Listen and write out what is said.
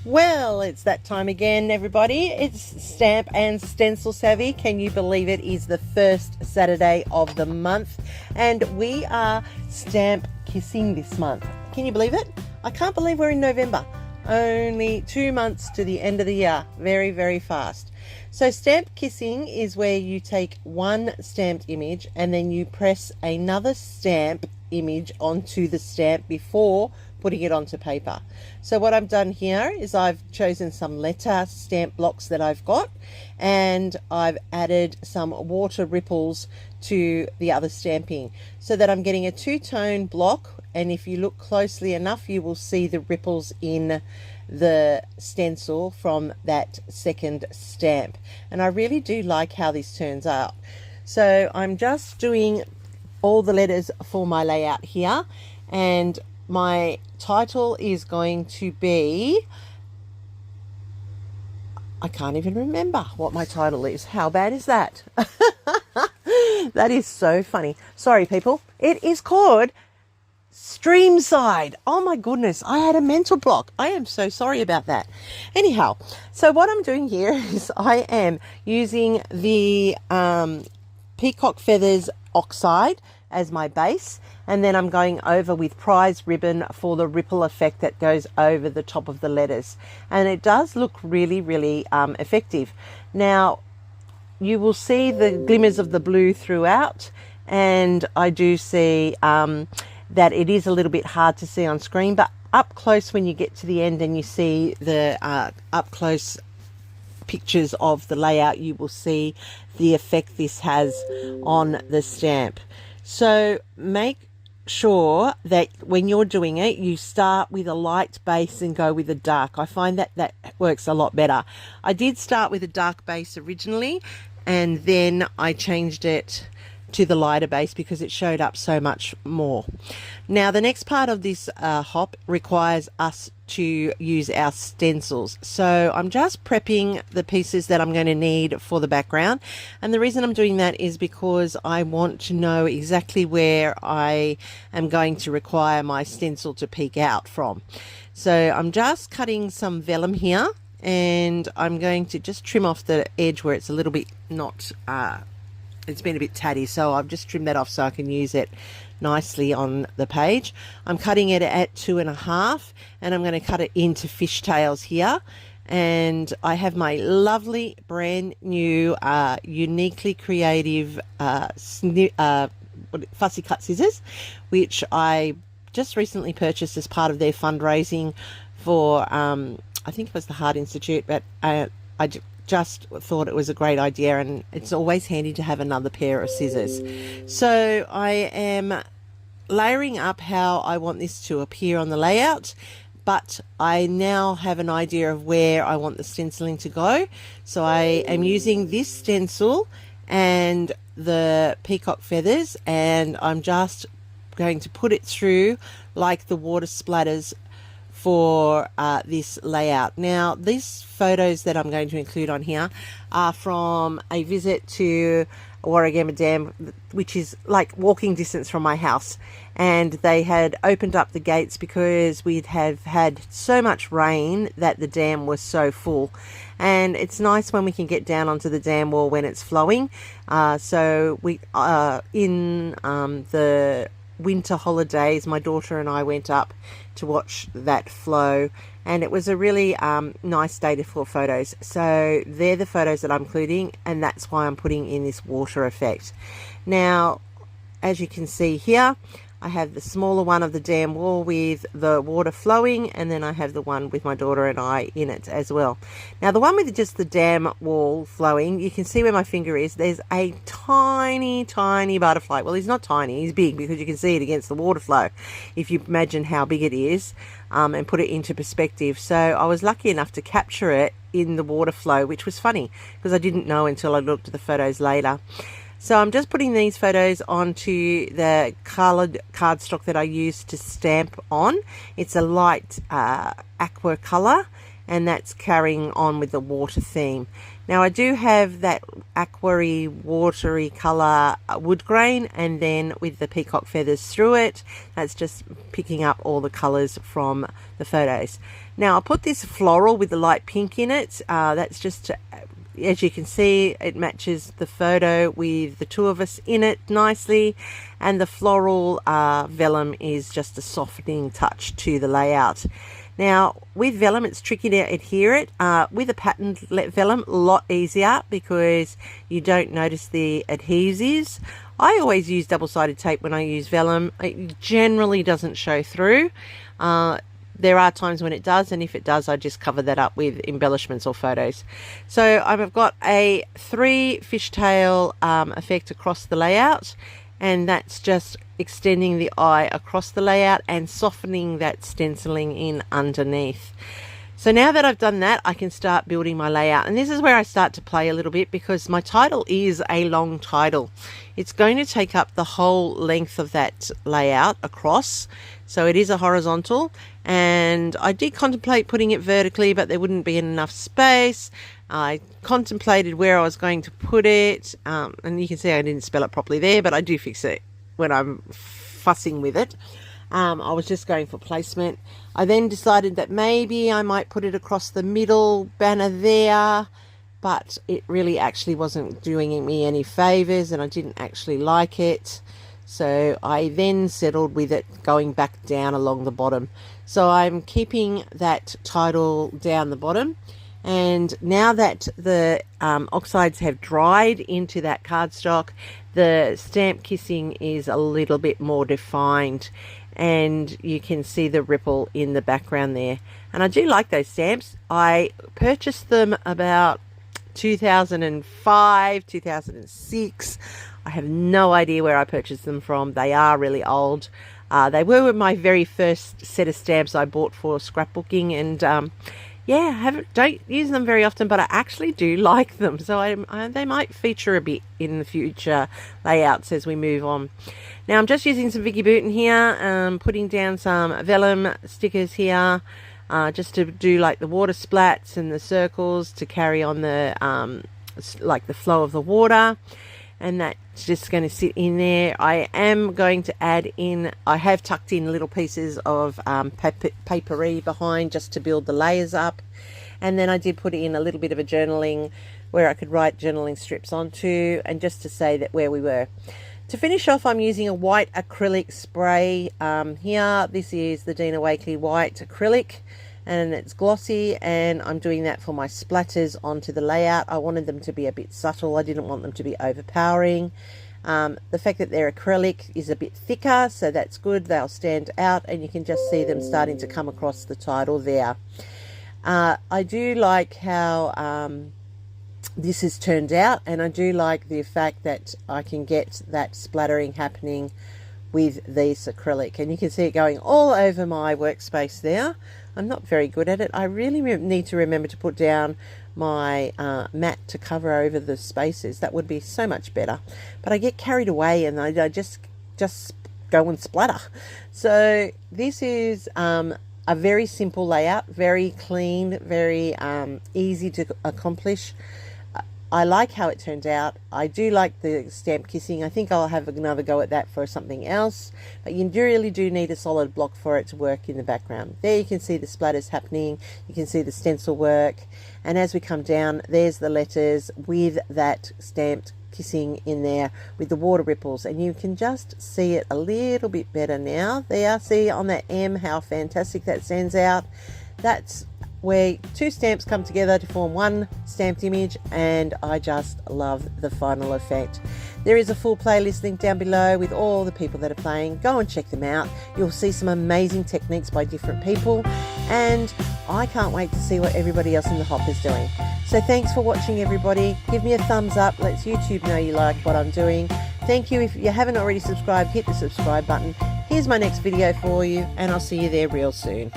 Well, it's that time again, everybody. It's Stamp and Stencil Savvy. Can you believe it is the first Saturday of the month? And we are stamp kissing this month. Can you believe it? I can't believe we're in November. Only 2 months to the end of the year. Very, very fast. So stamp kissing is where you take one stamped image and then you press another stamp image onto the stamp before putting it onto paper. So what I've done here is I've chosen some letter stamp blocks that I've got, and I've added some water ripples to the other stamping so that I'm getting a two-tone block. And if you look closely enough, you will see the ripples in the stencil from that second stamp, and I really do like how this turns out. So I'm just doing all the letters for my layout here, and my title is going to be, I can't even remember what my title is. How bad is that? That is so funny. Sorry people, it is called Streamside. Oh my goodness, I had a mental block. I am so sorry about that. Anyhow, so what I'm doing here is I am using the peacock feathers oxide as my base, and then I'm going over with prize ribbon for the ripple effect that goes over the top of the letters, and it does look really, really effective. Now you will see the glimmers of the blue throughout, and I do see that it is a little bit hard to see on screen, but up close when you get to the end and you see the up close pictures of the layout, you will see the effect this has on the stamp. So make sure that when you're doing it, you start with a light base and go with a dark. I find that that works a lot better. I did start with a dark base originally, and then I changed it to the lighter base because it showed up so much more. Now the next part of this hop requires us to use our stencils. So I'm just prepping the pieces that I'm going to need for the background, and the reason I'm doing that is because I want to know exactly where I am going to require my stencil to peek out from. So I'm just cutting some vellum here, and I'm going to just trim off the edge where it's a little bit not it's been a bit tatty, so I've just trimmed that off so I can use it nicely on the page. I'm cutting it at 2.5, and I'm going to cut it into fishtails here. And I have my lovely brand new uniquely creative fussy cut scissors, which I just recently purchased as part of their fundraising for I think it was the Heart Institute, but I just thought it was a great idea, and it's always handy to have another pair of scissors. So I am layering up how I want this to appear on the layout, but I now have an idea of where I want the stenciling to go. So I am using this stencil and the peacock feathers, and I'm just going to put it through like the water splatters for this layout. Now these photos that I'm going to include on here are from a visit to Warragamba Dam, which is like walking distance from my house, and they had opened up the gates because we'd have had so much rain that the dam was so full, and it's nice when we can get down onto the dam wall when it's flowing. So we in the winter holidays, my daughter and I went up to watch that flow, and it was a really nice day for photos. So they're the photos that I'm including, and that's why I'm putting in this water effect. Now as you can see here, I have the smaller one of the dam wall with the water flowing, and then I have the one with my daughter and I in it as well. Now the one with just the dam wall flowing, you can see where my finger is, there's a tiny butterfly. Well, he's not tiny, he's big, because you can see it against the water flow if you imagine how big it is, and put it into perspective. So I was lucky enough to capture it in the water flow, which was funny because I didn't know until I looked at the photos later. So I'm just putting these photos onto the coloured cardstock that I used to stamp on. It's a light aqua colour, and that's carrying on with the water theme. Now I do have that aquary watery colour wood grain, and then with the peacock feathers through it, that's just picking up all the colours from the photos. Now I put this floral with the light pink in it. That's just to, as you can see, it matches the photo with the two of us in it nicely, and the floral vellum is just a softening touch to the layout. Now with vellum it's tricky to adhere it. With a patterned vellum, a lot easier because you don't notice the adhesives. I always use double-sided tape when I use vellum. It generally doesn't show through. There are times when it does, and if it does, I just cover that up with embellishments or photos. So I've got a 3 fishtail effect across the layout, and that's just extending the eye across the layout and softening that stenciling in underneath. So now that I've done that, I can start building my layout. And this is where I start to play a little bit, because my title is a long title. It's going to take up the whole length of that layout across. So it is a horizontal, and I did contemplate putting it vertically, but there wouldn't be enough space. I contemplated where I was going to put it, and you can see I didn't spell it properly there, but I do fix it when I'm fussing with it. I was just going for placement. I then decided that maybe I might put it across the middle banner there, but it really actually wasn't doing me any favors, and I didn't actually like it. So I then settled with it going back down along the bottom. So I'm keeping that title down the bottom. And now that the oxides have dried into that cardstock, the stamp kissing is a little bit more defined, and you can see the ripple in the background there. And I do like those stamps. I purchased them about 2005, 2006. I have no idea where I purchased them from. They are really old. They were my very first set of stamps I bought for scrapbooking, and yeah, don't use them very often, but I actually do like them. So they might feature a bit in the future layouts as we move on. Now I'm just using some Vicky Bouton here, putting down some vellum stickers here, just to do like the water splats and the circles to carry on the like the flow of the water. And that's just going to sit in there. I am going to add in, I have tucked in little pieces of papery behind just to build the layers up. And then I did put in a little bit of a journaling where I could write journaling strips onto, and just to say that where we were. To finish off, I'm using a white acrylic spray here. This is the Dina Wakley white acrylic, and it's glossy, and I'm doing that for my splatters onto the layout. I wanted them to be a bit subtle. I didn't want them to be overpowering. The fact that they're acrylic is a bit thicker, so that's good. They'll stand out, and you can just see them starting to come across the title there. I do like how this has turned out, and I do like the fact that I can get that splattering happening with this acrylic, and you can see it going all over my workspace there. I'm not very good at it. I really need to remember to put down my mat to cover over the spaces. That would be so much better, but I get carried away and I just go and splatter. So this is a very simple layout, very clean, very easy to accomplish. I like how it turned out. I do like the stamp kissing. I think I'll have another go at that for something else, but you really do need a solid block for it to work in the background. There you can see the splatters happening, you can see the stencil work, and as we come down, there's the letters with that stamped kissing in there with the water ripples, and you can just see it a little bit better now. There, see on that M how fantastic that stands out. That's where two stamps come together to form one stamped image, and I just love the final effect. There is a full playlist link down below with all the people that are playing. Go and check them out. You'll see some amazing techniques by different people, and I can't wait to see what everybody else in the hop is doing. So thanks for watching, everybody. Give me a thumbs up. Lets YouTube know you like what I'm doing. Thank you. If you haven't already subscribed, hit the subscribe button. Here's my next video for you, and I'll see you there real soon.